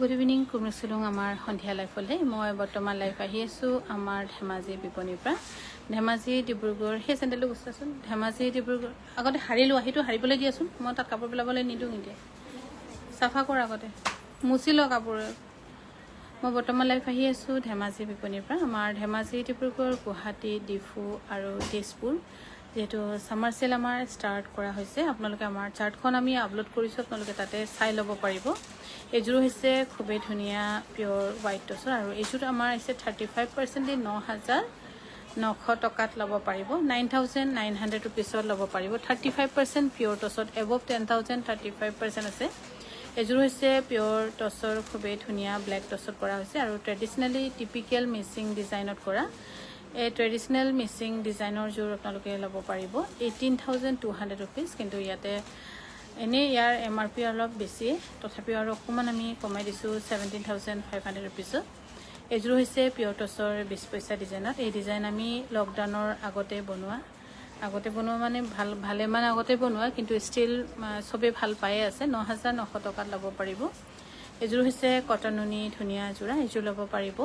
Good evening কুমৰচলুং আমাৰ সন্ধিয়া লাইফলৈ মই বৰ্তমান লাইফ আহি আছোঁ আমাৰ ধেমাজি বিপণীৰ পৰা ধেমাজি ডিব্ৰুগড় সেই চেণ্ডেলটো গুচাচোন ধেমাজি ডিব্ৰুগড় আগতে হাৰিলোঁ সেইটো হাৰিবলৈ দিয়াচোন মই তাত কাপোৰ পেলাবলৈ নিদিওঁ এতিয়া চাফা কৰ আগতে মুচি ল কাপোৰ মই বৰ্তমান লাইফ আহি আছোঁ ধেমাজি বিপণীৰ পৰা আমাৰ ধেমাজি ডিব্ৰুগড় গুৱাহাটী ডিফু আৰু তেজপুৰ যেহেতু সামাৰ সেল আমাৰ ষ্টাৰ্ট কৰা হৈছে আপোনালোকে আমাৰ চাৰ্টখন আমি আপলোড কৰিছোঁ আপোনালোকে তাতে চাই ল'ব পাৰিব এইযোৰ হৈছে খুবেই ধুনীয়া পিয়ৰ হোৱাইট টছৰ আৰু এইযোৰ আমাৰ হৈছে 35% 9,900 টকাত ল'ব পাৰিব 9,900 ৰুপিছত ল'ব পাৰিব 35% পিয়ৰ টছত এবভ 10,000 35% আছে এইযোৰ হৈছে পিয়ৰ টছৰ খুবেই ধুনীয়া ব্লেক টছত কৰা হৈছে আৰু ট্ৰেডিশ্যনেলি টিপিকেল মিচিং ডিজাইনত কৰা এই ট্ৰেডিশ্যনেল মিচিং ডিজাইনৰ যোৰ আপোনালোকে ল'ব পাৰিব 18,200 ৰুপিজ কিন্তু ইয়াতে এনে ইয়াৰ MRP অলপ বেছি তথাপিও আৰু অকমান আমি কমাই দিছোঁ 17,500 ৰুপিজত এইযোৰ হৈছে পিয়ৰ টছৰ 20 পইচা ডিজাইনত এই ডিজাইন আমি লকডাউনৰ আগতে বনোৱা মানে ভালেমান আগতে বনোৱা কিন্তু ষ্টিল সবে ভাল পায়ে আছে 9,900 টকাত ল'ব পাৰিব এইযোৰ হৈছে কটননি ধুনীয়া যোৰা এইযোৰ ল'ব পাৰিব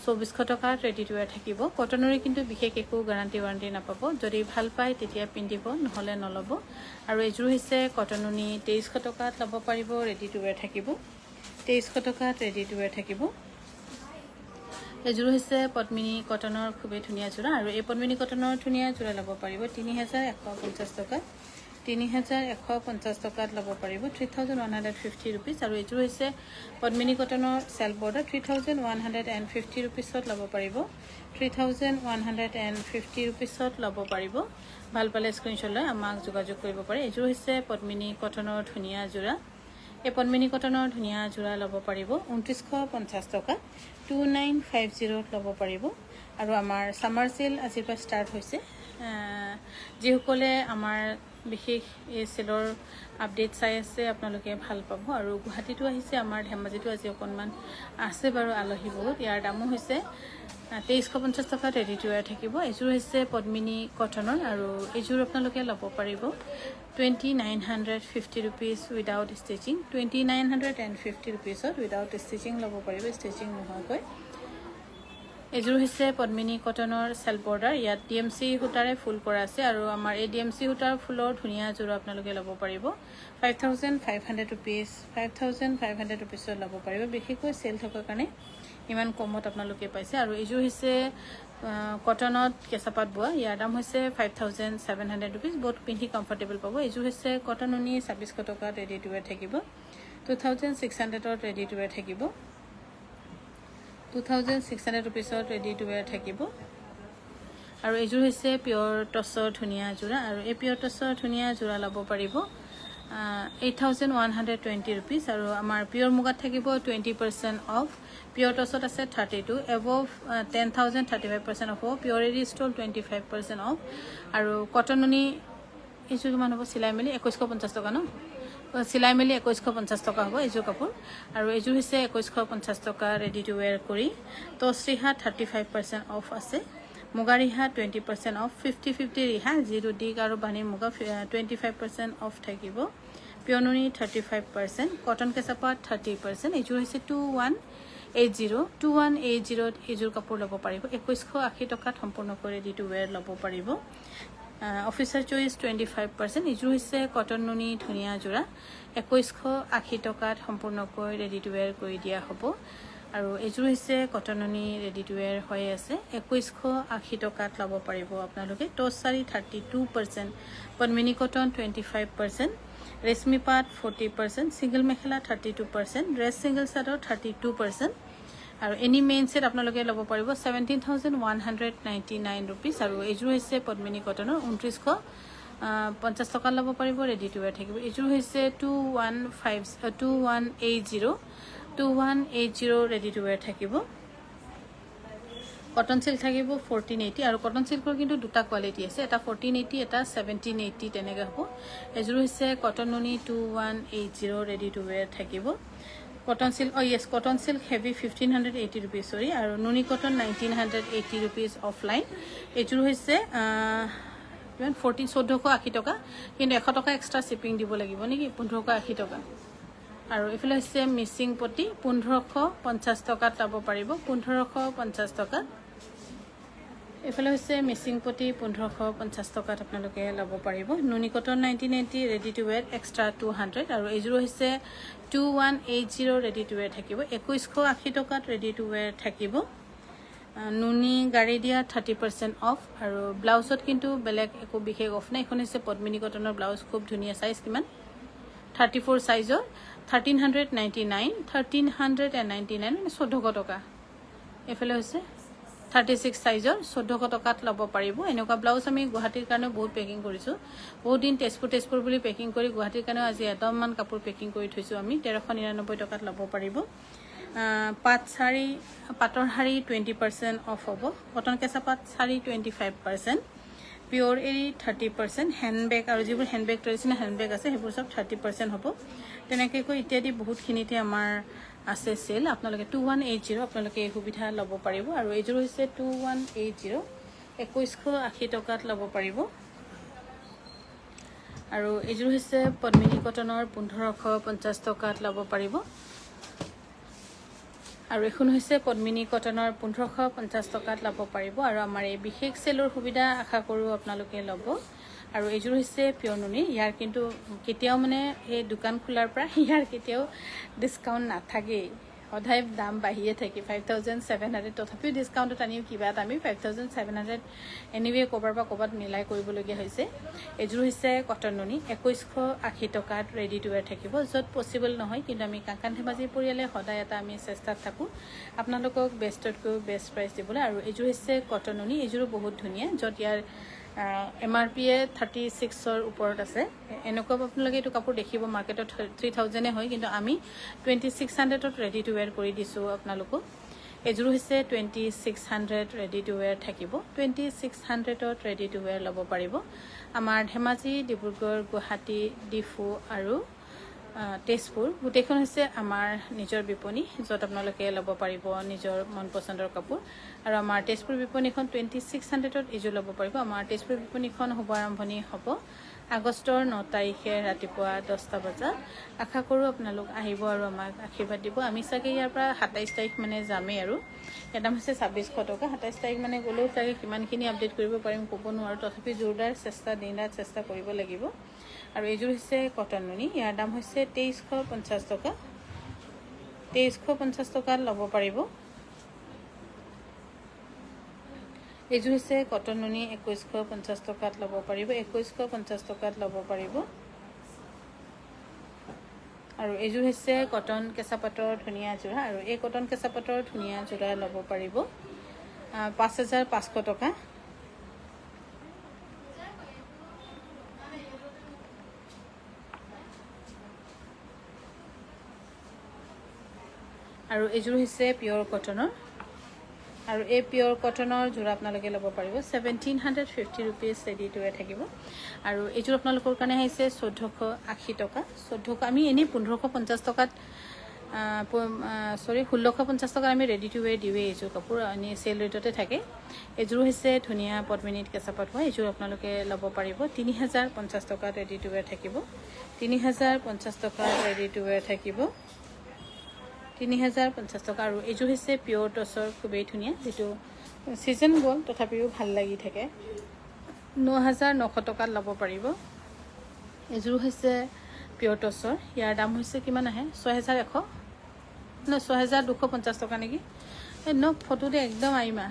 2,400 টকাত ৰেডি টু ৱেৰ থাকিব কটনৰি কিন্তু বিশেষ একো গ্যাৰান্টি ৱাৰেণ্টি নাপাব যদি ভাল পায় তেতিয়া পিন্ধিব নহলে নলব আৰু এইযোৰ হৈছে কটননি 2,300 টকাত ল'ব পাৰিব ৰেডি টু ৱেৰ থাকিব 2,300 টকাত ৰেডি টু ৱেৰ থাকিব এইযোৰ হৈছে পদ্মিনী কটনৰ খুবেই ধুনীয়া যোৰা আৰু এই পদ্মিনী কটনৰ ধুনীয়া যোৰা ল'ব পাৰিব 3,150 টকাত 3,150 টকাত ল'ব পাৰিব 3,150 ৰুপিজ আৰু এইযোৰ হৈছে পদ্মিনী কটনৰ সেল বৰ্ডাৰ 3,150 ৰুপিজত ল'ব পাৰিব 3,150 ৰুপিজত ল'ব পাৰিব ভাল পালে স্ক্ৰীনশ্বট লৈ আমাক যোগাযোগ কৰিব পাৰে এইযোৰ হৈছে পদ্মিনী কটনৰ ধুনীয়া যোৰা এই পদ্মিনী কটনৰ ধুনীয়া যোৰা ল'ব পাৰিব 2,950 টকা 2,950 ল'ব পাৰিব আৰু আমাৰ সামাৰ সেল আজিৰ পৰা ষ্টাৰ্ট হৈছে যিসকলে আমাৰ বিশেষ এই সেলৰ আপডেট চাই আছে আপোনালোকে ভাল পাব আৰু গুৱাহাটীটো আহিছে আমাৰ ধেমাজিটো আজি অকণমান আছে বাৰু আলহী বহুত ইয়াৰ দামো হৈছে 2,350 টকা ৰেডি টু ৱেৰ থাকিব এইযোৰ হৈছে পদ্মিনী কটনৰ আৰু এইযোৰ আপোনালোকে ল'ব পাৰিব 2,950 rupees without stitching 2,950 ৰুপিজত without stitching ল'ব পাৰিব ষ্টিচিং নোহোৱাকৈ এইযোৰ হৈছে পদ্মিনী কটনৰ সেল বৰ্ডাৰ ইয়াত DMC সূতাৰে ফুল কৰা আছে আৰু আমাৰ এই DMC সূতাৰ ফুলৰ ধুনীয়া যোৰা আপোনালোকে ল'ব পাৰিব 5,500 ৰুপিজ 5,500 ৰুপিজত ল'ব পাৰিব বিশেষকৈ সেল থকাৰ কাৰণে ইমান কমত আপোনালোকে পাইছে আৰু এইযোৰ হৈছে কটনত কেঁচাপাত বোৱা ইয়াৰ দাম হৈছে 5,700 ৰুপিজ বহুত পিন্ধি কমফৰ্টেবল পাব এইযোৰ হৈছে কটননি 2,600 টকাত ৰেডি টু ৱেৰ থাকিব 2,600ত ৰেডি টু ৱেৰ থাকিব 2,600 ৰুপিজত ৰেডি টু ৱেৰ থাকিব আৰু এইযোৰ হৈছে পিয়ৰ টছৰ ধুনীয়া যোৰা আৰু এই পিয়ৰ টছৰ ধুনীয়া যোৰা ল'ব পাৰিব 8,120 ৰুপিজ আৰু আমাৰ পিয়ৰ মুগাত থাকিব 20% অফ পিয়ৰ টছত আছে 32 এবভ 10,000 35% অফ পিয়ৰ এৰি ষ্টল 25% অফ আৰু কটননি এইযোৰ কিমান হ'ব চিলাই মেলি 2,150 টকা ন চিলাই মেলি 2,150 টকা হ'ব এইযোৰ কাপোৰ আৰু এইযোৰ হৈছে 2,150 টকা ৰেডি টু ৱেৰ কৰি টছ ৰিহা 35% অফ আছে মুগা ৰিহা 20% অফ 50-50 ৰিহা জিৰো দিগ আৰু বাণী মুগা 25% অফ থাকিব পিয়ননি 35% কটন কেঁচাপাত 30% এইযোৰ হৈছে 2,180 এইযোৰ কাপোৰ ল'ব পাৰিব 2,180 টকাত সম্পূৰ্ণকৈ ৰেডি টু ৱেৰ ল'ব পাৰিব অফিচাৰ চইচ 25% এইযোৰ হৈছে কটন নুনি ধুনীয়া যোৰা 2,180 টকাত সম্পূৰ্ণকৈ ৰেডি টু ৱেৰ কৰি দিয়া হ'ব আৰু এইযোৰ হৈছে কটন নুনি ৰেডি টু ৱেৰ হৈ আছে 2,180 টকাত ল'ব পাৰিব আপোনালোকে টছ সাৰি 32% পদ্মিনী কটন 25% ৰেশমি পাট 40% সিঙ্গল মেখেলা 32% ড্ৰেছ সিঙ্গল চাদৰ 32% আৰু এনি মেইন সেট আপোনালোকে ল'ব পাৰিব 17,199 ৰুপিজ আৰু এইযোৰ হৈছে পদ্মিনী কটনৰ 2,950 টকা ল'ব পাৰিব ৰেডি টু ৱেৰ থাকিব এইযোৰ হৈছে 2,180 ৰেডি টু ৱেৰ থাকিব কটন সিল্ক থাকিব 1,480 আৰু কটন সিল্কৰ কিন্তু দুটা কোৱালিটি আছে এটা 1,480 এটা 1,780 তেনেকৈ হ'ব এইযোৰ হৈছে কটন নুনি 2,180 ৰেডি টু ৱেৰ থাকিব cotton silk cotton silk heavy 1,580 rupees সৰি আৰু নুনি কটন 1,980 ৰুপিজ অফলাইন এইযোৰ হৈছে 1,480 টকা কিন্তু 100 টকা এক্সট্ৰা শিপিং দিব লাগিব নেকি 1,580 টকা আৰু এফালে হৈছে মিচিং পটি 1550 টকাত ল'ব পাৰিব 1550 টকাত এফালে হৈছে মিচিং পটি 1550 টকাত আপোনালোকে ল'ব পাৰিব নুনি কটন 1980 ৰেডি টু ৱেৰ এক্সট্ৰা 200 আৰু এইযোৰ হৈছে 2180 ৰেডি টু ৱেৰ থাকিব 2180 টকাত ৰেডি টু ৱেৰ থাকিব নুনি গাড়ী দিয়া 30% অফ আৰু ব্লাউজত কিন্তু বেলেগ একো বিশেষ অফ নাই এখন হৈছে পদ্মিনী কটনৰ ব্লাউজ খুব ধুনীয়া সাইজ কিমান 34 সাইজৰ 1399 মানে 1400 টকা এফালে হৈছে 36 সাইজৰ 1400 টকাত ল'ব পাৰিব এনেকুৱা ব্লাউজ আমি গুৱাহাটীৰ কাৰণে বহুত পেকিং কৰিছো বহুত দিন তেজপুৰ বুলি পেকিং কৰি গুৱাহাটীৰ কাৰণে আজি এদমমান কাপোৰ পেকিং কৰি থৈছো আমি 1399 টকাত ল'ব পাৰিব পাটৰ শাৰী 20% অফ হ'ব কটন কেঁচা পাট শাৰী 25% পিওৰ এৰি 30% হ্যান্ডবেগ আৰু যিবোৰ হ্যান্ডবেগ ট্ৰেডিশনাল হ্যান্ডবেগ আছে সেইবোৰ সব 30% হ'ব তেনেকৈ কৈ ইত্যাদি বহুত খিনিতে আমাৰ আছে সেল আপোনালোকে 2180 আপোনালোকে এই সুবিধা ল'ব পাৰিব আৰু এইযোৰ হৈছে 2180 2180 টকাত ল'ব পাৰিব আৰু এইযোৰ হৈছে পদ্মিনী কটনৰ 1550 টকাত ল'ব পাৰিব আৰু এখন হৈছে পদ্মিনী কটনৰ 1550 টকাত ল'ব পাৰিব আৰু আমাৰ এই বিশেষ সেলৰ সুবিধা আশা কৰো আপোনালোকে ল'ব আৰু এইযোৰ হৈছে পিয়ৰ নুনি ইয়াৰ কিন্তু কেতিয়াও মানে এই দোকান খোলাৰ পৰা ইয়াৰ কেতিয়াও ডিসকাউন্ট নাথাকে সদায় দাম বাঢ়িয়ে থাকে 5700 তথাপিও ডিসকাউন্টত আনিও কিবা এটা আমি 5700 এনিৱে কবাত মিলাই কৰিবলগীয়া হৈছে এইযোৰ হৈছে কটন নুনি 2180 টকাত ৰেডি টু ৱেৰ থাকিব যত পসিবল নহয় কিন্তু আমি কাকান ধেমাজি পৰিয়ালে সদায় এটা আমি চেষ্টাত থাকো আপোনালোকক বেষ্টতকৈ বেষ্ট প্ৰাইচ দিবলৈ আৰু এইযোৰ হৈছে কটন নুনি এইযোৰো বহুত ধুনীয়া যত ইয়াৰ MRP 36 ওপৰত আছে এনেকুৱা আপোনালোকে এইটো কাপোৰ দেখিব মাৰ্কেটত 3000 হয় কিন্তু আমি 2600 ত ৰেডি টু ৱেৰ কৰি দিছো আপোনালোকক এযোৰ হৈছে 2600 ৰেডি টু ৱেৰ থাকিব 2600 ত ৰেডি টু ৱেৰ ল'ব পাৰিব আমাৰ ধেমাজি ডিব্ৰুগড় গুৱাহাটী ডিফু আৰু তেজপুৰ গুটেখন হৈছে আমাৰ নিজৰ বিপণী যত আপোনালোকে ল'ব পাৰিব নিজৰ মন পছন্দৰ কাপোৰ আৰু আমাৰ তেজপুৰ বিপণীখন 2600 ত ইজু ল'ব পাৰিব আমাৰ তেজপুৰ বিপণীখন হ'ব আৰম্ভণি হ'ব আগষ্টৰ 9 তাৰিখে ৰাতিপুৱা 10টা বজাত আশা কৰো আপোনালোক আহিব আৰু আমাক আশীৰ্বাদ দিব আমি সাগে ইয়াৰ পৰা 27 তাৰিখ মানে যামেই আৰু এদাম হৈছে 2600 টকা 27 তাৰিখ মানে গলেও সাগে কিমানখিনি আপডেট কৰিব পাৰিম ক'ব নোৱাৰো তথাপি জোৰদাৰ দিনৰাত চেষ্টা কৰিব লাগিব আৰু এইযোৰ হৈছে কটন নুনি ইয়াৰ দাম হৈছে 2350 টকা 2350 টকাত ল'ব পাৰিব এইযোৰ হৈছে কটন নুনি 2150 টকাত ল'ব পাৰিব 2150 টকাত ল'ব পাৰিব আৰু এইযোৰ হৈছে কটন কেঁচা পাটৰ ধুনীয়া জোৰা আৰু এই কটন কেঁচা পাটৰ ধুনীয়া জোৰা ল'ব পাৰিব 5500 টকা আৰু এইযোৰ হৈছে পিওৰ কটনৰ আৰু এই পিওৰ কটনৰ জোৰা আপোনালোকে ল'ব পাৰিব 1750 रुपीस ৰেডি টু ৱেৰ থাকিব আৰু এইযোৰ আপোনালোকৰ কাৰণে হৈছে 1480 টকা 1400 আমি এনে 1550 টকাত 1650 টকা আমি ৰেডি টু ৱেৰ দিৱে এইযোৰ কাপোৰ আনি সেল ৰেটতে থাকে এইযোৰ হৈছে ধুনীয়া পদ্মিনীত কেঁচাপাত হয় এইযোৰ আপোনালোকে ল'ব পাৰিব 3050 টকা ৰেডি টু ৱেৰ থাকিব 3050 টকা ৰেডি টু ৱেৰ থাকিব 3050 টকা আৰু এইযোৰ হৈছে পিওৰ টছৰ খুবেই ধুনীয়া যেটো সিজন গল তথাপিও ভাল লাগি থাকে 9900 টকাত ল'ব পাৰিব এইযোৰ হৈছে পিওৰ টছৰ ইয়াৰ দাম হৈছে কিমান আহে 6100 ন 6250 টকা নেকি ন ফটোতে একদম আইমা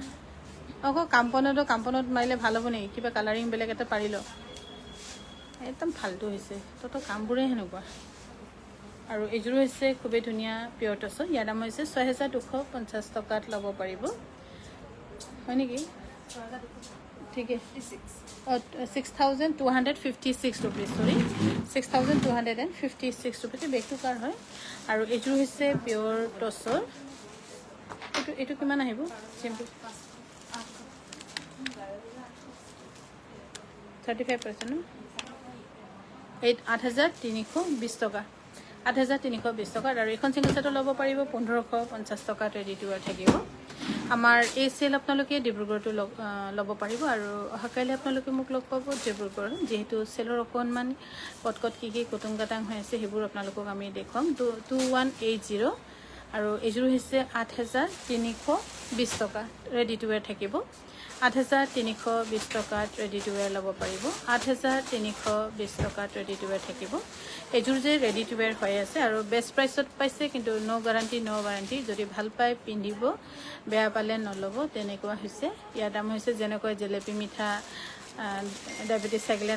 আকৌ কাম্পনত মাৰিলে ভাল হ'ব নেকি কিবা কালাৰিং বেলেগ এটা পাৰিলো একদম ফালতু হৈছে তো কামবোৰে হেনেকুৱা আৰু এইযোৰ হৈছে খুবেই ধুনীয়া পিওৰ টছ ইয়াৰ দাম হৈছে 6250 টকাত ল'ব পাৰিব হয় নেকি ঠিক আছে 6256 रुपीस सॉरी 6256 रुपीस বেগটো কাৰ হয় আৰু এইযোৰ হৈছে পিওৰ টছৰ এটো কিমান আহিব চিম্পল 35% 8320 টকা 8320 টকা আৰু এখন সিঙ্গল সেট ল'ব পাৰিব 1550 টকা ৰেডি টু ৱেৰ থাকিব আমাৰ এই চেল আপোনালোকে ডিব্ৰুগড়তো ল'ব পাৰিব আৰু অহাকাইলৈ আপোনালোকে মোক লগ পাব ডিব্ৰুগড় যিহেতু চেলৰ অকণমান কট কি কুটুম কাটাং হৈ আছে সেইবোৰ আপোনালোকক আমি দেখুৱাম 2180 আৰু এইযোৰ হৈছে 8320 টকা ৰেডি টু ৱেৰ থাকিব 8320 টকাত ৰেডি টু ৱেৰ ল'ব পাৰিব 8320 টকাত ৰেডি টু ৱেৰ থাকিব এইযোৰ যে ৰেডি টু ৱেৰ হৈ আছে আৰু বেষ্ট প্ৰাইচত পাইছে কিন্তু নো ৱাৰেণ্টি যদি ভাল পায় পিন্ধিব বেয়া পালে নল'ব তেনেকুৱা হৈছে ইয়াৰ দাম হৈছে যেনেকৈ জেলেপি মিঠা ডায়েবেটিছ থাকিলে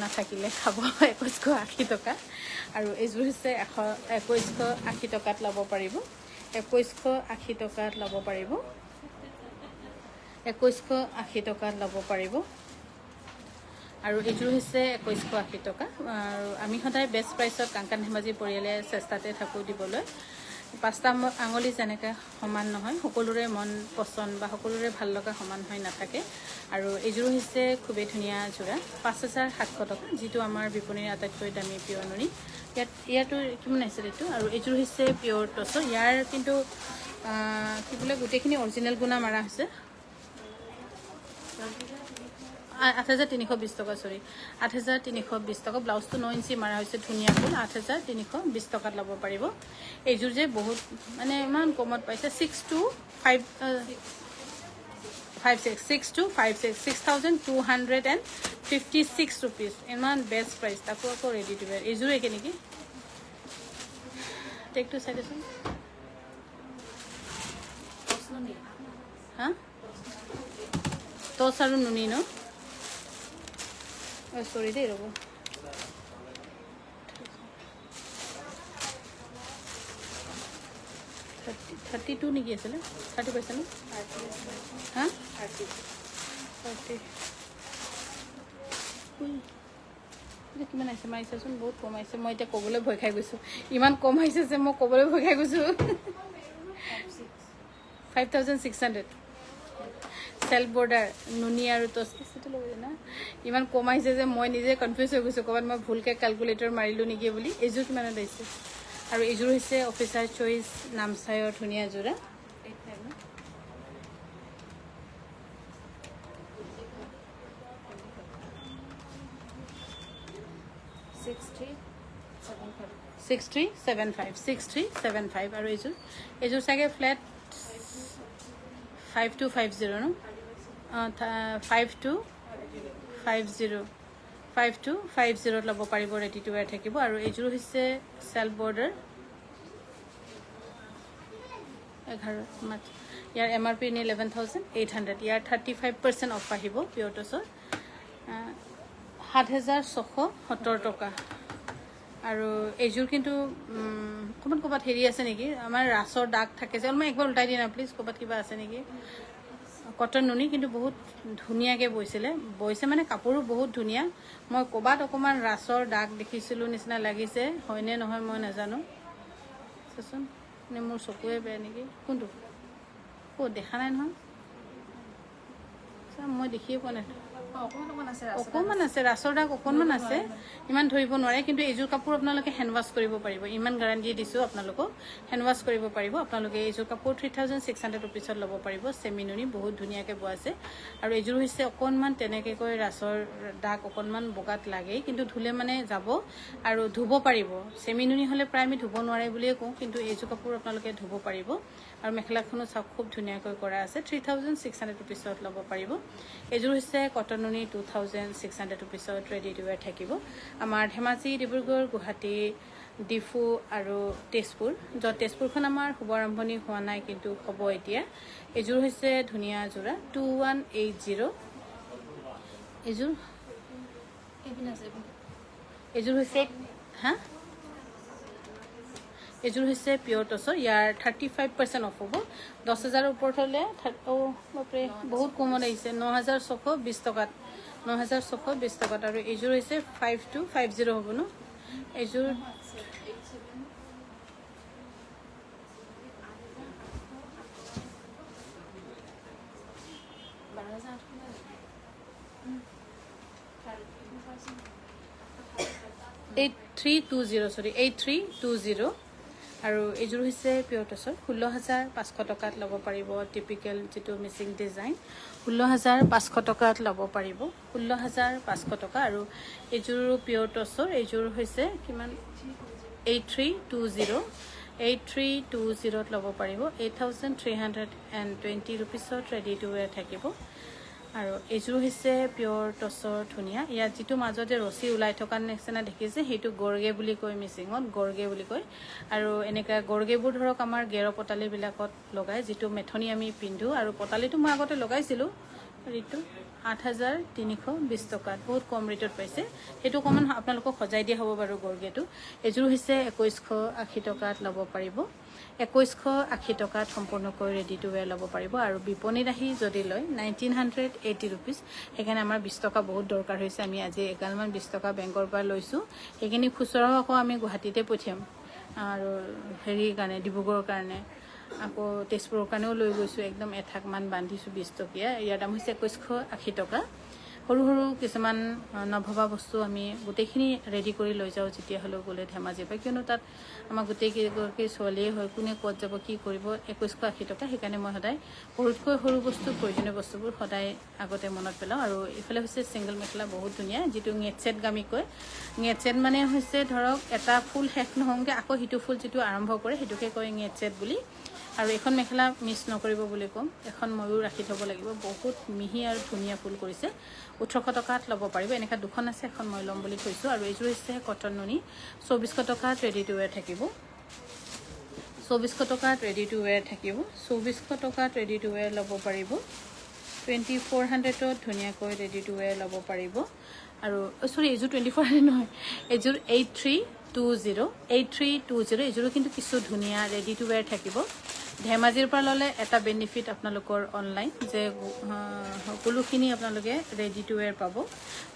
নাথাকিলে খাব 2180 টকা আৰু এইযোৰ হৈছে 2180 টকাত ল'ব পাৰিব 2180 টকাত ল'ব পাৰিব 2180 টকাত ল'ব পাৰিব আৰু এইযোৰ হৈছে 2180 টকা আৰু আমি সদায় বেষ্ট প্ৰাইচত কাংকান ধেমাজি পৰিয়ালে চেষ্টাতে থাকোঁ দিবলৈ 5টা আঙুলি যেনেকৈ সমান নহয় সকলোৰে মন পচন্দ বা সকলোৰে ভাল লগা সমান হৈ নাথাকে আৰু এইযোৰ হৈছে খুবেই ধুনীয়া যোৰা 5700 টকা যিটো আমাৰ বিপণীৰ আটাইতকৈ দামী পিয়ৰ নুনি ইয়াতো কিমান আহিছে এইটো আৰু এইযোৰ হৈছে পিয়ৰ টছ ইয়াৰ কিন্তু কি বোলে গোটেইখিনি অৰিজিনেল গুণা মাৰা হৈছে 8320 টকা সৰি 8320 টকা ব্লাউজটো 9 ইঞ্চি মাৰা হৈছে ধুনীয়া ফুল 8320 টকাত ল'ব পাৰিব এইযোৰ যে বহুত মানে ইমান কমত পাইছে 6256 rupees ইমান বেষ্ট প্ৰাইচ তাকো আকৌ ৰেডি টু ৱেৰ এইযোৰ একে নেকি টেকটো চাই দেচোন হা টছ আৰু নুনি ন সৰি দেই ৰ'ব 32 নেকি আছিলে 30 পাইছে ন হা 30 কিমান আহিছে মাৰিছেচোন বহুত কম আহিছে মই এতিয়া ক'বলৈ ভয় খাই গৈছোঁ ইমান কম আহিছে যে মই ক'বলৈ ভয় খাই গৈছোঁ 5600 সেলফ বৰ্ডাৰ নুনি আৰু টছ কিটো ল'ব না ইমান কম আহিছে যে মই নিজে কনফিউজ হৈ গৈছোঁ ক'ৰবাত মই ভুলকৈ কেলকুলেটৰ মাৰিলোঁ নেকি বুলি এইযোৰ কিমানত আহিছে আৰু এইযোৰ হৈছে অফিচাৰ চইচ নামচাইৰ ধুনীয়া যোৰা 6375 আৰু এইযোৰ চাগে ফ্লেট 5250 ন 5250 ল'ব পাৰিব ৰেডি টু ৱেৰ থাকিব আৰু এইযোৰ হৈছে সেলফ বৰ্ডাৰ 11 মাত্ৰ ইয়াৰ MRP নি 11800 ইয়াৰ 35% অফ আহিব পিয়ৰ টছৰ 7670 টকা আৰু এইযোৰ কিন্তু ক'ৰবাত হেৰি আছে নেকি আমাৰ ৰাছৰ দাগ থাকে যে অলপমান একবাৰ উল্টাই দিন না প্লিজ ক'ৰবাত কিবা আছে নেকি কটন নুনি কিন্তু বহুত ধুনীয়াকৈ বৈছে মানে কাপোৰো বহুত ধুনীয়া মই ক'ৰবাত অকণমান ৰাছৰ দাগ দেখিছিলোঁ নিচিনা লাগিছে হয়নে নহয় মই নাজানো চাচোন নে মোৰ চকুৱে বেয়া নেকি কোনটো ক'ত দেখা নাই নহয় মই দেখিয়ে পোৱা নাই অকণমান আছে ৰাছৰ দাগ অকণমান আছে ইমান ধৰিব নোৱাৰে কিন্তু এইযোৰ কাপোৰ আপোনালোকে হেণ্ড ৱাছ কৰিব পাৰিব ইমান গেৰাণ্টি দিছোঁ আপোনালোকক হেণ্ড ৱাছ কৰিব পাৰিব আপোনালোকে এইযোৰ কাপোৰ 3600 ৰুপিছত ল'ব পাৰিব চেমি নুনি বহুত ধুনীয়াকৈ বোৱা আছে আৰু এইযোৰ হৈছে অকণমান তেনেকৈ কৈ ৰাছৰ দাগ অকণমান বগাত লাগেই কিন্তু ধুলে মানে যাব আৰু ধুব পাৰিব চেমি নুনি হ'লে প্ৰায় আমি ধুব নোৱাৰে বুলিয়ে কওঁ কিন্তু এইযোৰ কাপোৰ আপোনালোকে ধুব পাৰিব আৰু মেখেলাখনো চাওক খুব ধুনীয়াকৈ কৰা আছে 3600 ৰুপিছত ল'ব পাৰিব এইযোৰ হৈছে কটন নুনি 2600 ৰুপিছত ৰেডি টু ৱেৰ থাকিব আমাৰ ধেমাজি ডিব্ৰুগড় গুৱাহাটী ডিফু আৰু তেজপুৰ য'ত তেজপুৰখন আমাৰ শুভ আৰম্ভণি হোৱা নাই কিন্তু হ'ব এতিয়া এইযোৰ হৈছে ধুনীয়া যোৰা 2180 এইযোৰ হৈছে হা এইযোৰ হৈছে পিয়ৰ টছৰ ইয়াৰ 35% অফ হ'ব 10,000 ওপৰত হ'লে বাপৰে বহুত কমত আহিছে 9620 টকাত 9620 টকাত আৰু এইযোৰ হৈছে 5250 হ'ব ন এইযোৰ $8320 আৰু এইযোৰ হৈছে পিয়ৰ টচৰ 16,500 টকাত ল'ব পাৰিব টিপিকেল যিটো মিচিং ডিজাইন 16,500 টকাত ল'ব পাৰিব 16,500 টকা আৰু এইযোৰ পিয়ৰ টচৰ এইযোৰ হৈছে কিমান 8320 ল'ব পাৰিব 8,320 ৰুপিছত ৰেডি টু ৱেৰ থাকিব আৰু এইযোৰ হৈছে পিয়ৰ টচৰ ধুনীয়া ইয়াত যিটো মাজতে ৰছী ওলাই থকা নিচিনা দেখিছে সেইটো গৰগে বুলি কয় মিচিঙত গৰগে বুলি কয় আৰু এনেকা গৰগেবোৰ ধৰক আমাৰ গেৰ পতালিবিলাকত লগাই যিটো মেথনি আমি পিন্ধো আৰু পতালিটো মই আগতে লগাইছিলোঁ ৰেটটো 8,320 টকাত বহুত কম ৰেটত পাইছে সেইটো অকণমান আপোনালোকক সজাই দিয়া হ'ব বাৰু গৰগেটো এইযোৰ হৈছে 2,180 টকাত ল'ব পাৰিব 2,180 টকাত সম্পূৰ্ণকৈ ৰেডি টু ৱেৰ ল'ব পাৰিব আৰু বিপণীত আহি যদি লয় 1,980 ৰুপিজ সেইকাৰণে আমাৰ 20 টকা বহুত দৰকাৰ হৈছে আমি আজি এগালমান 20 টকা বেংকৰ পৰা লৈছোঁ সেইখিনি খুচুৰাও আকৌ আমি গুৱাহাটীতে পঠিয়াম আৰু হেৰিৰ কাৰণে ডিব্ৰুগড়ৰ কাৰণে আকৌ তেজপুৰৰ কাৰণেও লৈ গৈছোঁ একদম এঠাকমান বান্ধিছোঁ 20 টকীয়া ইয়াৰ দাম হৈছে 2,180 টকা সৰু সৰু কিছুমান নভবা বস্তু আমি গোটেইখিনি ৰেডি কৰি লৈ যাওঁ যেতিয়া হ'লেও গ'লে ধেমাজিৰ পৰা কিয়নো তাত আমাৰ গোটেইকেইগৰাকী ছোৱালীয়ে হয় কোনে ক'ত যাব কি কৰিব 2,180 টকা সেইকাৰণে মই সদায় সৰুতকৈ সৰু বস্তু প্ৰয়োজনীয় বস্তুবোৰ সদায় আগতে মনত পেলাওঁ আৰু এইফালে হৈছে ছিংগল মেখেলা বহুত ধুনীয়া যিটো নেটছেট গামি কয় নেটছেট মানে হৈছে ধৰক এটা ফুল শেষ নহওঁগৈ আকৌ সিটো ফুল যিটো আৰম্ভ কৰে সেইটোকে কয় নেটছেট বুলি আৰু এখন মেখেলা মিছ নকৰিব বুলি ক'ম এখন ময়ো ৰাখি থ'ব লাগিব বহুত মিহি আৰু ধুনীয়া ফুল কৰিছে 1,800 টকাত ল'ব পাৰিব এনেকা দুখন আছে এখন মই ল'ম বুলি থৈছোঁ আৰু এইযোৰ হৈছে কটন নুনি 2,400 টকাত ৰেডি টু ৱেৰ থাকিব 2,400 টকাত ৰেডি টু ৱেৰ থাকিব 2,400 টকাত ৰেডি টু ৱেৰ ল'ব পাৰিব 2,400ত ধুনীয়াকৈ ৰেডি টু ৱেৰ ল'ব পাৰিব আৰু সৰি এইযোৰ 2,400 নহয় এইযোৰ 8,320 এইযোৰো কিন্তু কিছু ধুনীয়া ৰেডি টু ৱেৰ থাকিব ধেমাজিৰ পৰা ল'লে এটা বেনিফিট আপোনালোকৰ অনলাইন যে সকলোখিনি আপোনালোকে ৰেডি টু ৱেৰ পাব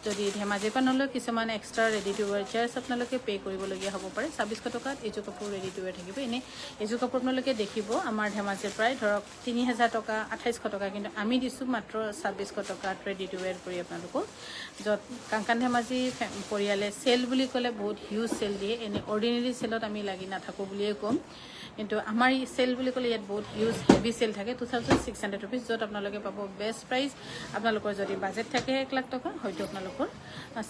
যদি ধেমাজিৰ পৰা নলয় কিছুমান এক্সট্ৰা ৰেডি টু ৱেৰ চাৰ্জ আপোনালোকে পে' কৰিবলগীয়া হ'ব পাৰে 2,600 টকাত এইযোৰ কাপোৰ ৰেডি টু ৱেৰ থাকিব এনেই এইযোৰ কাপোৰ আপোনালোকে দেখিব আমাৰ ধেমাজিৰ পৰাই ধৰক 3,000 টকা 2,800 টকা কিন্তু আমি দিছোঁ মাত্ৰ 2,600 টকাত ৰেডি টু ৱেৰ কৰি আপোনালোকক য'ত কাংকান ধেমাজি পৰিয়ালে চেল বুলি ক'লে বহুত হিউজ চেল দিয়ে এনেই অৰ্ডিনেৰী চেলত আমি লাগি নাথাকোঁ বুলিয়ে ক'ম কিন্তু আমাৰ চেল বুলি ক'লে ইয়াত বহুত হিউজ হেভি চেল থাকে 2,600 ৰুপিজ য'ত আপোনালোকে পাব বেষ্ট প্ৰাইচ আপোনালোকৰ যদি বাজেট থাকে 1,00,000 টকা হয়তো আপোনালোকৰ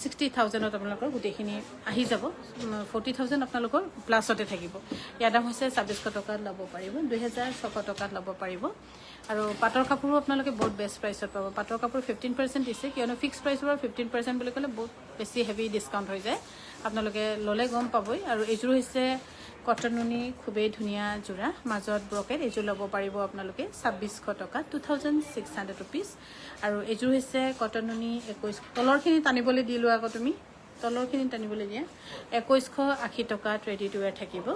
60,000ত আপোনালোকৰ গোটেইখিনি আহি যাব 40,000 আপোনালোকৰ প্লাছতে থাকিব ইয়াৰ দাম হৈছে 2,600 টকাত ল'ব পাৰিব 2,600 টকাত ল'ব পাৰিব আৰু পাটৰ কাপোৰো আপোনালোকে বহুত বেষ্ট প্ৰাইচত পাব পাটৰ কাপোৰ 15% দিছে কিয়নো ফিক্স প্ৰাইচৰ 15% বুলি ক'লে বহুত বেছি হেভি ডিছকাউণ্ট হৈ যায় আপোনালোকে ল'লে গম পাবই আৰু এইযোৰ হৈছে কটন নুনি খুবেই ধুনীয়া যোৰা মাজত ব্ৰকেট এইযোৰ ল'ব পাৰিব আপোনালোকে 2,600 টকা 2,600 ৰুপিজ আৰু এইযোৰ হৈছে কটন নুনি 21 তলৰখিনি টানিবলৈ দি লোৱা আকৌ তুমি তলৰখিনি টানিবলৈ দিয়া 2,180 টকাত ৰেডি টু ৱেৰ থাকিব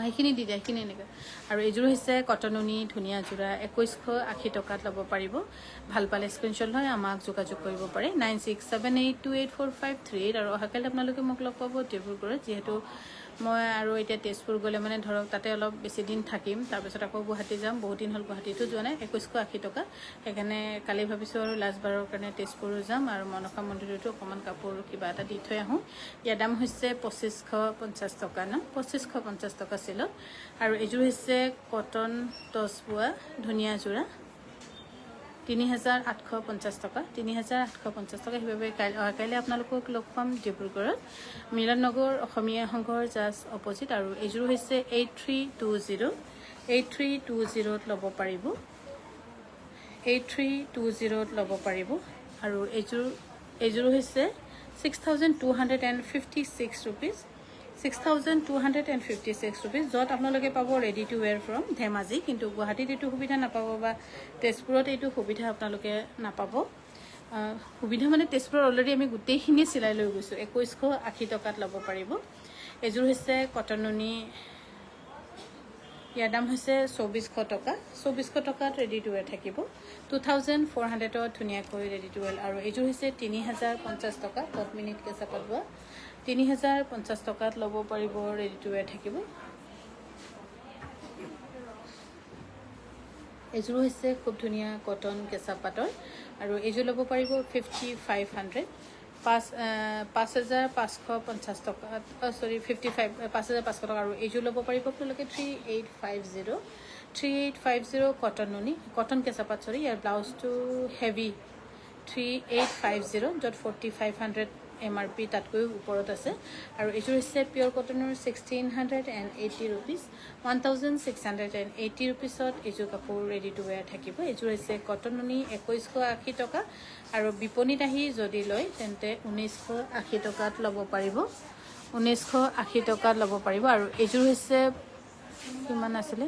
সেইখিনি দি দিয়া সেইখিনি এনেকৈ আৰু এইযোৰ হৈছে কটন নুনি ধুনীয়া যোৰা 2,180 টকাত ল'ব পাৰিব ভাল পালে স্ক্ৰীনশ্বট লৈ আমাক যোগাযোগ কৰিব পাৰে 9678284538 আৰু অহাকালি আপোনালোকে মোক লগ পাব ডিব্ৰুগড়ত যিহেতু মই আৰু এতিয়া তেজপুৰ গ'লে মানে ধৰক তাতে অলপ বেছি দিন থাকিম তাৰপিছত আকৌ গুৱাহাটী যাম বহুত দিন হ'ল গুৱাহাটীতো যোৱা নাই 2,180 টকা সেইকাৰণে কালি ভাবিছোঁ আৰু লাষ্ট বাৰৰ কাৰণে তেজপুৰো যাম আৰু মনসা মন্দিৰতো অকণমান কাপোৰ কিবা এটা দি থৈ আহোঁ ইয়াৰ দাম হৈছে 2,550 টকা ন 2,550 টকা চিলত আৰু এইযোৰ হৈছে কটন টচ বোৱা ধুনীয়া যোৰা 3,850 টকা 3,850 টকা সেইবাবে কাইলৈ আপোনালোকক লগ পাম ডিব্ৰুগড়ত মিলন নগৰ অসমীয়া সংঘৰ জাষ্ট অপজিট আৰু এইযোৰ হৈছে 8,320ত ল'ব পাৰিব 8,320ত ল'ব পাৰিব আৰু এইযোৰ হৈছে 6,256 ৰুপিজ 6,256 ৰুপিজ য'ত আপোনালোকে পাব ৰেডি টু ৱেৰ ফ্ৰম ধেমাজি কিন্তু গুৱাহাটীত এইটো সুবিধা নাপাব বা তেজপুৰত এইটো সুবিধা আপোনালোকে নাপাব সুবিধা মানে তেজপুৰত অলৰেডি আমি গোটেইখিনি চিলাই লৈ গৈছোঁ 2,180 টকাত ল'ব পাৰিব এইযোৰ হৈছে কটন নুনি ইয়াৰ দাম হৈছে 2,400 টকা 2,400 টকাত ৰেডি টু ৱেৰ থাকিব 2,400ত ধুনীয়াকৈ ৰেডি টু ৱেৰ আৰু এইযোৰ হৈছে 3,050 টকা 10 মিনিট কেঁচা পাত বোৱা 3,050 টকাত ল'ব পাৰিব ৰেডি টু ৱেৰ থাকিব এইযোৰ হৈছে খুব ধুনীয়া কটন কেঁচা পাতৰ আৰু এইযোৰ ল'ব পাৰিব 5,500 5,550 টকা সৰি 55 5,500 টকা আৰু এইযোৰ ল'ব পাৰিব আপোনালোকে 3850 কটন নুনি কটন কেঁচাপাত সৰি ইয়াৰ ব্লাউজটো হেভি 3850 য'ত 4500 MRP তাতকৈ ওপৰত আছে আৰু এইযোৰ হৈছে পিয়ৰ কটনৰ 1680 ৰুপিজ 1680 ৰুপিজত এইযোৰ কাপোৰ ৰেডি টু ৱেৰ থাকিব এইযোৰ হৈছে কটন নুনি 2180 টকা আৰু বিপণীত আহি যদি লয় তেন্তে 1980 টকাত ল'ব পাৰিব 1980 টকাত ল'ব পাৰিব আৰু এইযোৰ হৈছে কিমান আছিলে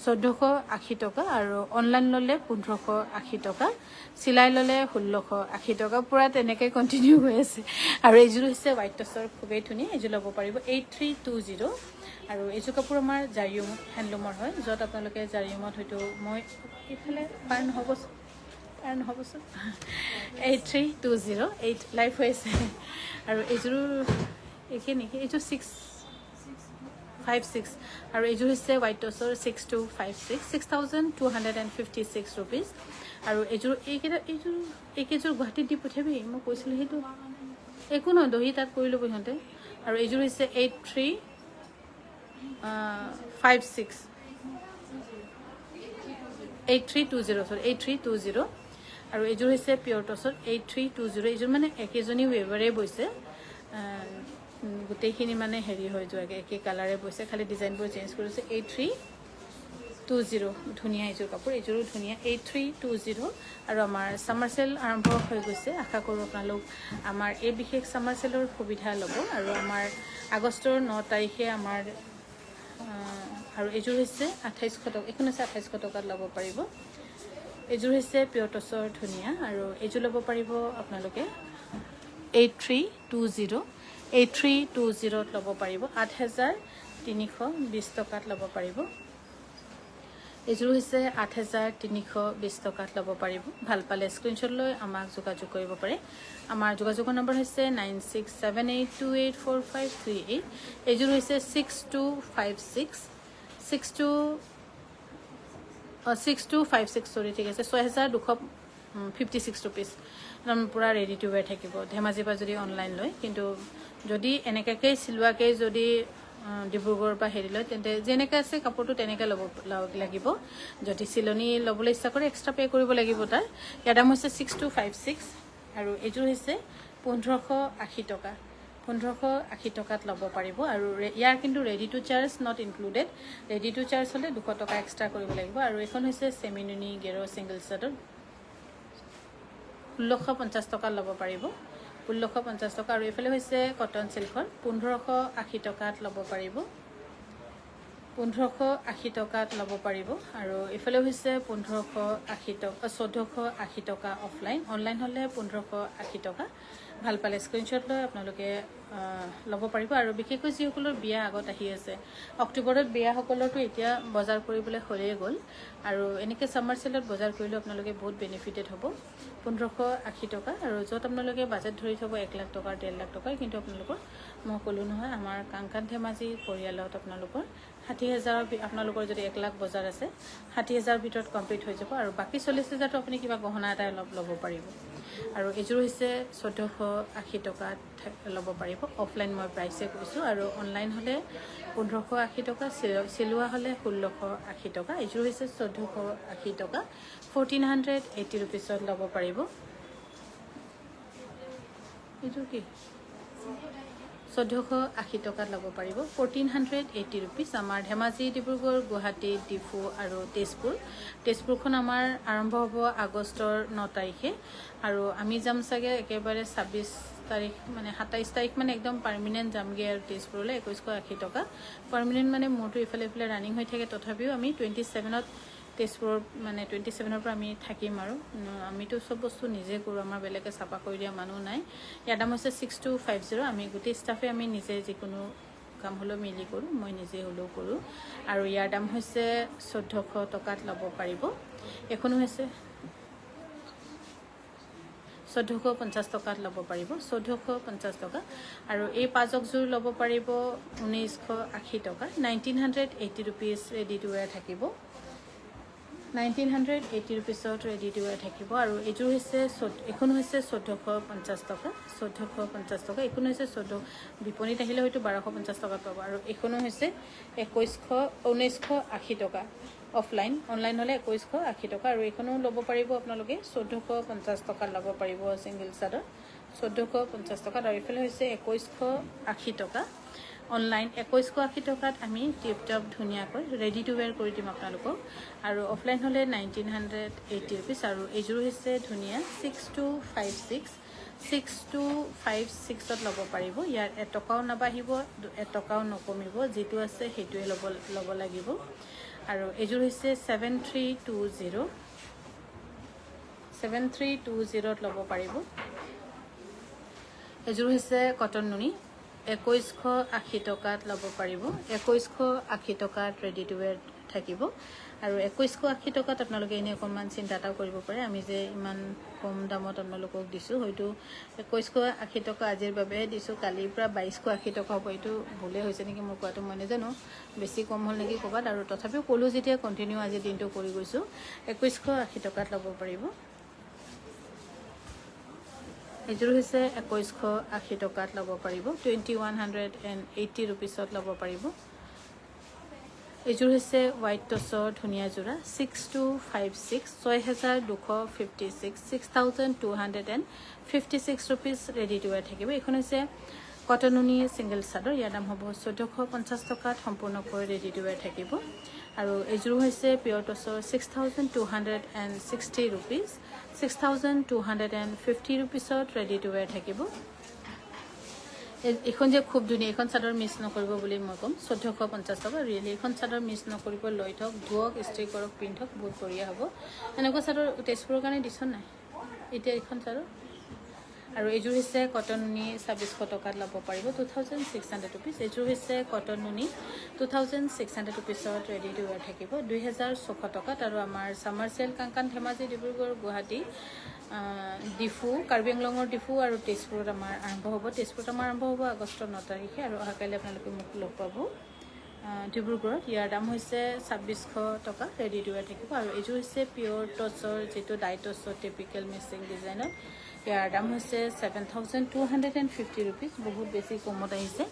1480 টকা আৰু অনলাইন ল'লে 1580 টকা সিলাই ল'লে 1680 টকা পুৰা তেনেকৈ কন্টিনিউ হৈ আছে আৰু এইযোৰ হৈছে হোৱাইট টছৰ খুবেই ধুনীয়া এইযোৰ ল'ব পাৰিব 8320 আৰু এইযোৰ কাপোৰ আমাৰ জাৰিয়ম হেণ্ডলুমৰ হয় য'ত আপোনালোকে জাৰিয়মত হয়তো মই ইফালে পাৰ নহ'বচোন 8320 8 লাইভ হৈছে আৰু এইযোৰ একে নেকি এইযোৰ 656 আৰু এইযোৰ হৈছে হোৱাইট টছৰ 6256 6256 ৰুপিজ আৰু এইযোৰ এইকেইযোৰ গুৱাহাটীত দি পঠিয়াবি মই কৈছিলোঁ সেইটো একো নহয় দহি তাত কৰি ল'ব সিহঁতে আৰু এইযোৰ হৈছে 8320 আৰু এইযোৰ হৈছে পিয়ৰ টছৰ 8320 এইযোৰ মানে একেজনী ৱেভাৰে বৈছে গোটেইখিনি মানে হেৰি হৈ যোৱাকৈ একে কালাৰে বৈছে খালি ডিজাইনবোৰ চেঞ্জ কৰিছে 8320 ধুনীয়া এইযোৰ কাপোৰ এইযোৰো ধুনীয়া 8320 আৰু আমাৰ ছামাৰ চেল আৰম্ভ হৈ গৈছে আশা কৰোঁ আপোনালোক আমাৰ এই বিশেষ ছামাৰ চেলৰ সুবিধা ল'ব আৰু আমাৰ আগষ্টৰ 9 তাৰিখে আমাৰ আৰু এইযোৰ হৈছে 2800 টকা এইখন হৈছে 2800 টকাত ল'ব পাৰিব এইযোৰ হৈছে পিয়ৰ টছৰ ধুনীয়া আৰু এইযোৰ ল'ব পাৰিব আপোনালোকে 8320 ল'ব পাৰিব 8320 টকাত ল'ব পাৰিব এইযোৰ হৈছে 8320 টকাত ল'ব পাৰিব ভাল পালে স্ক্ৰীনশ্বট লৈ আমাক যোগাযোগ কৰিব পাৰে আমাৰ যোগাযোগৰ নম্বৰ হৈছে 9678284538 এইযোৰ হৈছে 6256 সৰি ঠিক আছে 6256 ৰুপিজ পুৰা ৰেডি টু ৱেৰ থাকিব ধেমাজিৰ পৰা যদি অনলাইন লয় কিন্তু যদি এনেকুৱাকৈ চিলোৱাকৈ যদি ডিব্ৰুগড় বা হেৰি লয় তেন্তে যেনেকৈ আছে কাপোৰটো তেনেকৈ ল'ব লাগিব যদি চিলনি ল'বলৈ ইচ্ছা কৰে এক্সট্ৰা পে' কৰিব লাগিব তাৰ ইয়াৰ দাম হৈছে 6256 আৰু এইযোৰ হৈছে 1580 টকা 1580 টকাত ল'ব পাৰিব আৰু ইয়াৰ কিন্তু ready to charge not included ready to charge হ'লে 200 টকা এক্সট্ৰা কৰিব লাগিব আৰু এইখন হৈছে চেমিনুনি গেৰ ছিংগল চাৰ্টৰ 1650 টকাত ল'ব পাৰিব 1650 টকা আৰু এইফালে হৈছে কটন চিল্কৰ 1580 টকাত ল'ব পাৰিব 1580 টকাত ল'ব পাৰিব আৰু এইফালে হৈছে 1580 টকা 1480 টকা অফলাইন অনলাইন হ'লে 1580 টকা ভাল পালে স্ক্ৰীনশ্বট লৈ আপোনালোকে ল'ব পাৰিব আৰু বিশেষকৈ যিসকলৰ বিয়া আগত আহি আছে অক্টোবৰত বিয়াসকলৰতো এতিয়া বজাৰ কৰিবলৈ হৈয়ে গ'ল আৰু এনেকৈ ছামাৰ চেলত বজাৰ কৰিলেও আপোনালোকে বহুত বেনিফিটেড হ'ব 1580 টকা আৰু য'ত আপোনালোকে বাজেট ধৰি থ'ব 1 লাখ টকাৰ 1.5 লাখ টকাৰ কিন্তু আপোনালোকৰ মই ক'লোঁ নহয় আমাৰ কাংকান ধেমাজি পৰিয়ালত আপোনালোকৰ 60,000 আপোনালোকৰ যদি 1 লাখ বজাৰ আছে 60,000 ভিতৰত কমপ্লিট হৈ যাব আৰু বাকী 40,000টো আপুনি কিবা গহনা এটা ল'ব পাৰিব আৰু এইযোৰ হৈছে 1480 টকাত ল'ব পাৰিব অফলাইন মই প্ৰাইচে কৈছোঁ আৰু অনলাইন হ'লে 1580 টকা চিলোৱা হ'লে 1680 টকা এইযোৰ হৈছে 1480 টকা 1480 ৰুপিজত ল'ব পাৰিব এইযোৰ কি 1480 টকাত ল'ব পাৰিব 1480 ৰুপিজ আমাৰ ধেমাজি ডিব্ৰুগড় গুৱাহাটী ডিফু আৰু তেজপুৰখন আমাৰ আৰম্ভ হ'ব আগষ্টৰ 9 তাৰিখে আৰু আমি যাম চাগে একেবাৰে 26 তাৰিখ মানে 27 তাৰিখ মানে একদম পাৰ্মিনেণ্ট যামগৈ আৰু তেজপুৰলৈ 2180 টকা পাৰ্মিনেণ্ট মানে মোৰটো ইফালে ৰানিং হৈ থাকে তথাপিও আমি 27ত তেজপুৰৰ মানে 27ৰ পৰা আমি থাকিম আৰু আমিতো চব বস্তু নিজে কৰোঁ আমাৰ বেলেগে চাফা কৰি দিয়া মানুহ নাই ইয়াৰ দাম হৈছে 6250 আমি গোটেই ষ্টাফে আমি নিজে যিকোনো কাম হ'লেও মিলি কৰোঁ মই নিজে হ'লেও কৰোঁ আৰু ইয়াৰ দাম হৈছে 1400 টকাত ল'ব পাৰিব এখনো হৈছে 1450 টকাত ল'ব পাৰিব 1450 টকা আৰু এই পাঁচকযোৰ ল'ব পাৰিব 1980 টকা 1980 ৰুপিজ ৰেডি টু ৱেৰ থাকিব 1980 रुपिसत ৰেডি টু ৱেৰ থাকিব আৰু এইযোৰ হৈছে এখন হৈছে 1450 টকা 1450 টকা এখন হৈছে 14 বিপণীত আহিলে হয়তো 1250 টকাত পাব আৰু এখনো হৈছে 1980 টকা অফলাইন অনলাইন হলে 2180 টকা আৰু এখনো ল'ব পাৰিব আপোনালোকে 1450 টকা ল'ব পাৰিব সিঙ্গেল চাদৰ 1450 টকা আৰু ইফালে হৈছে 2180 টকা অনলাইন 2180 টকাত আমি টিপ টপ ধুনিয়াকৈ ৰেডি টু ৱেৰ কৰি দিম আপোনালোকক আৰু অফলাইন হলে 1980 रुपीस আৰু এইযোৰ হৈছে ধুনিয়া 6256 ল'ব পাৰিব ইয়াৰ এটকাও নাবাহিব এটকাও নকমিব যেটো আছে হেতুৱে ল'ব লাগিব আৰু এইযোৰ হৈছে 7320 ল'ব পাৰিব এইযোৰ হৈছে কটন নুনি 2180 টকাত ল'ব পাৰিব 2180 টকাত ৰেডি টু ৱেৰ থাকিব আৰু 2180 টকাত আপোনালোকে এনে অকমান চিন্তাটা কৰিব পাৰে আমি যে ইমান কম দামত আপোনালোকক দিছো হয়তো 2180 টকা আজিৰ বাবে দিছো কালিৰ পৰা 2280 টকা হ'ব এইটো ভুলে হৈছে নেকি মই কোৱাটো মই নাজানো বেছি কম হ'ল নেকি ক'বাত আৰু তথাপিও কলো যেতিয়া কন্টিনিউ আজি দিনটো কৰি গৈছো 2180 টকাত ল'ব পাৰিব এইযোৰ হৈছে 2180 টকাত ল'ব পাৰিব 2180 रुपीसত ল'ব পাৰিব এইযোৰ হৈছে হোৱাইট টছৰ ধুনিয়া জোৰা 6256 6256 रुपीस ৰেডি টু ৱেৰ থাকিব এখন হৈছে কটন নুনি সিঙ্গেল চাদৰ ইয়াৰ দাম হ'ব 1450 টকাত সম্পূৰ্ণকৈ ৰেডি টু ৱেৰ থাকিব আৰু এইযোৰ হৈছে পিয়ৰ টছৰ 6260 रुपीस 6250 रुपीसত ৰেডি টু ৱেৰ থাকিব এখন যে খুব ধুনিয়া এখন চাদৰ মিছ নকৰিব বুলি মই কম 1450 টকা ৰিয়েলি এখন চাদৰ মিছ নকৰিব লৈ থক ধুওক ইস্ত্ৰি কৰক পিন্ধক বহুত বঢ়িয়া হ'ব এনেকুৱা চাদৰ তেজপুৰৰ কাৰণে দিছন নাই এতিয়া এখন চাদৰ আৰু এইযোৰ হৈছে কটন নুনি 2600 টকাত ল'ব পাৰিব 2600 रुपीस এইযোৰ হৈছে কটন নুনি 2600 रुपीसত ৰেডি টু ৱেৰ থাকিব 2600 টকাত আৰু আমাৰ সামাৰ সেল কাংকান ধেমাজি ডিব্ৰুগড় গুৱাহাটী ডিফু কাৰ্বি আংলঙৰ ডিফু আৰু তেজপুৰত আমাৰ আৰম্ভ হ'ব তেজপুৰত আমাৰ আৰম্ভ হ'ব আগষ্টৰ 9 তাৰিখে আৰু অহাকালি আপোনালোকে মোক লগ পাব ডিব্ৰুগড়ত ইয়াৰ দাম হৈছে 2600 টকা ৰেডি টু ৱেৰ থাকিব আৰু এইযোৰ হৈছে পিয়ৰ টছৰ যেটো ডাই টছৰ টিপিক্যাল মিক্সিং ডিজাইনৰ ইয়াৰ দাম হৈছে 7250 रुपीस বহুত বেছি কমত আহিছে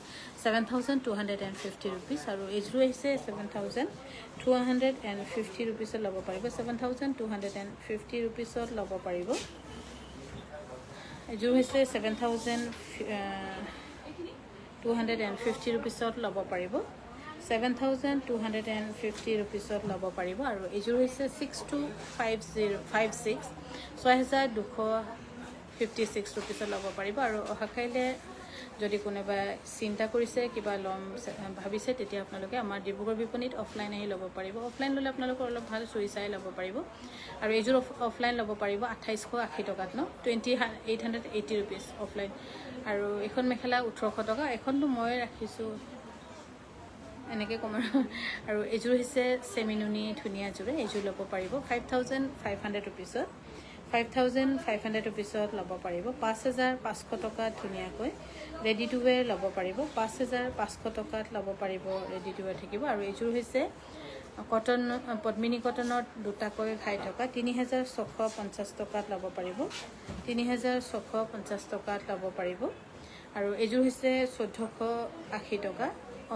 7250 रुपीस আৰু এইযোৰ আহিছে 7250 रुपीस ল'ব পাৰিব 7250 रुपीस ল'ব পাৰিব এইযোৰ হৈছে 7250 रुपीस ল'ব পাৰিব 7250 रुपीस ল'ব পাৰিব আৰু এইযোৰ হৈছে 6256 6256 रुपीस ল'ব পাৰিব আৰু অহাকাইলে যদি কোনোবা চিন্তা কৰিছে কিবা লম ভাবিছে তেতিয়া আপোনালোকে আমাৰ ডিব্ৰুগড় বিপণীত অফলাইন আহি ল'ব পাৰিব অফলাইন ল'লে আপোনালোকৰ অলপ ভাল চুই চাই ল'ব পাৰিব আৰু এইযোৰ অফলাইন ল'ব পাৰিব 2880 টকাত ন 2880 रुपीस অফলাইন আৰু এখন মেখেলা 1800 টকা এখনটো মই ৰাখিছো এনেকে কমৰ আৰু এইযোৰ হৈছে সেমিনুনি ধুনিয়া জোৰে এইযোৰ ল'ব পাৰিব 5500 रुपीस 5500 रुपीसত ল'ব পাৰিব 5500 টকাত ধুনিয়াকৈ ৰেডি টু ৱেৰ ল'ব পাৰিব 5500 টকাত ল'ব পাৰিব ৰেডি টু ৱেৰ থাকিব আৰু এইযোৰ হৈছে কটন পদ্মিনী কটনৰ দুটাকৈ খাই থকা 3650 টকাত ল'ব পাৰিব 3650 টকাত ল'ব পাৰিব আৰু এইযোৰ হৈছে 1480 টকা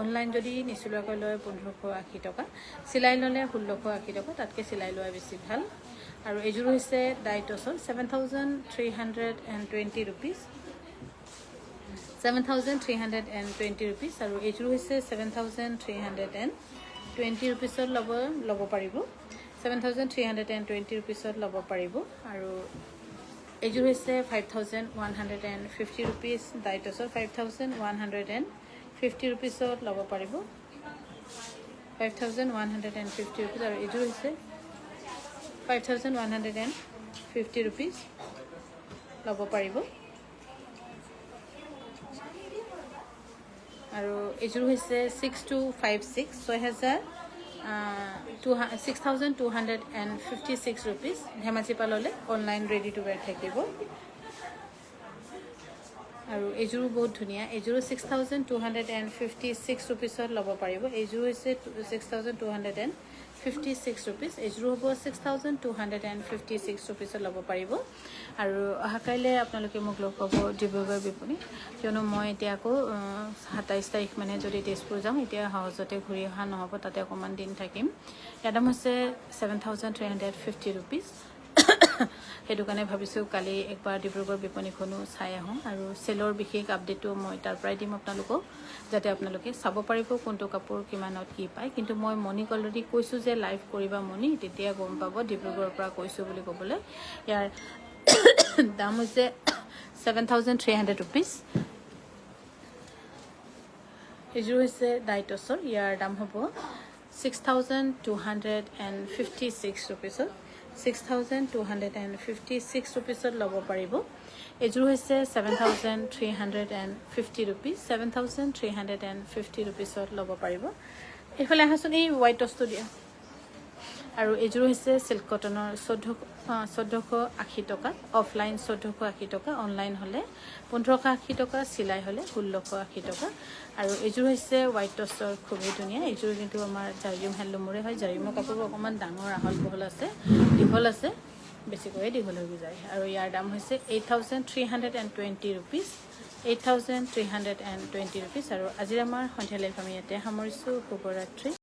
অনলাইন যদি নিচুলকৈ লয় 1580 টকা সিলাই ললে 1680 টকা তাতকে সিলাই লোৱা বেছি ভাল আৰু এইযোৰ হৈছে ডাইটছৰ 7320 रुपीस 7320 रुपीस আৰু এইযোৰ হৈছে 7320 रुपीसত ল'ব পাৰিব 7320 रुपीसত ল'ব পাৰিব আৰু এইযোৰ হৈছে 5150 रुपीस ডাইটছৰ 5150 रुपीसত ল'ব পাৰিব 5150 रुपीस আৰু এইযোৰ হৈছে 5150 रुपीस ল'ব পাৰিব আৰু এইযোৰ হৈছে 6256 6256 रुपीस ধেমাজি পাললে অনলাইন ৰেডি টু ৱেৰ থাকিব আৰু এইযোৰ বহুত ধুনিয়া এইযোৰ 6256 रुपीसত ল'ব পাৰিব এইযোৰ হৈছে 6250 56 rupees. এইযোৰ হ'ব 6256 rupees ল'ব পাৰিব আৰু অহা কাইলৈ আপোনালোকে মোক লগ পাব ডিব্ৰুগড় বিপণী কিয়নো মই এতিয়া আকৌ 27 তাৰিখ মানে যদি তেজপুৰ যাওঁ এতিয়া সহজতে ঘূৰি অহা নহ'ব তাতে অকণমান দিন থাকিম ইয়াৰ দাম হৈছে 7350 rupees সেইটো কাৰণে ভাবিছোঁ কালি একবাৰ ডিব্ৰুগড় বিপণীখনো চাই আহোঁ আৰু চেলৰ বিশেষ আপডেটটো মই তাৰ পৰাই দিম আপোনালোকক যাতে আপোনালোকে চাব পাৰিব কোনটো কাপোৰ কিমানত কি পায় কিন্তু মই মণিক অলৰেডি কৈছোঁ যে লাইভ কৰিবা মণি তেতিয়া গম পাব ডিব্ৰুগড়ৰ পৰা কৈছোঁ বুলি ক'বলৈ ইয়াৰ দাম হৈছে 7300 rupees এইযোৰ হৈছে ডাইটছৰ ইয়াৰ দাম হ'ব 6256 rupees 6256 rupees ল'ব পাৰিব এইযোৰ হৈছে 7350 rupees 7350 rupees ল'ব পাৰিব এইফালে আহাচোন এই হোৱাইট টছটো দিয়া আৰু এইযোৰ হৈছে সিল্ক কটনৰ 1480 টকা অফলাইন 1480 টকা অনলাইন হলে 1580 টকা চিলাই হলে 1680 টকা আৰু এইযোৰ হৈছে হোৱাইট টছৰ খুবেই ধুনীয়া এইযোৰ কিন্তু আমাৰ জাৰিম হেণ্ডলুমৰে হয় জাৰিমৰ কাপোৰ অকমান ডাঙৰ আহল বহল আছে দীঘল আছে বেছিকৈ দীঘল হৈ যায় আৰু ইয়াৰ দাম হৈছে 8320 rupees 8320 rupees আৰু আজি আমাৰ সন্ধিয়া লাইভ আমি ইয়াতে সামৰিছোঁ শুভৰাত্ৰি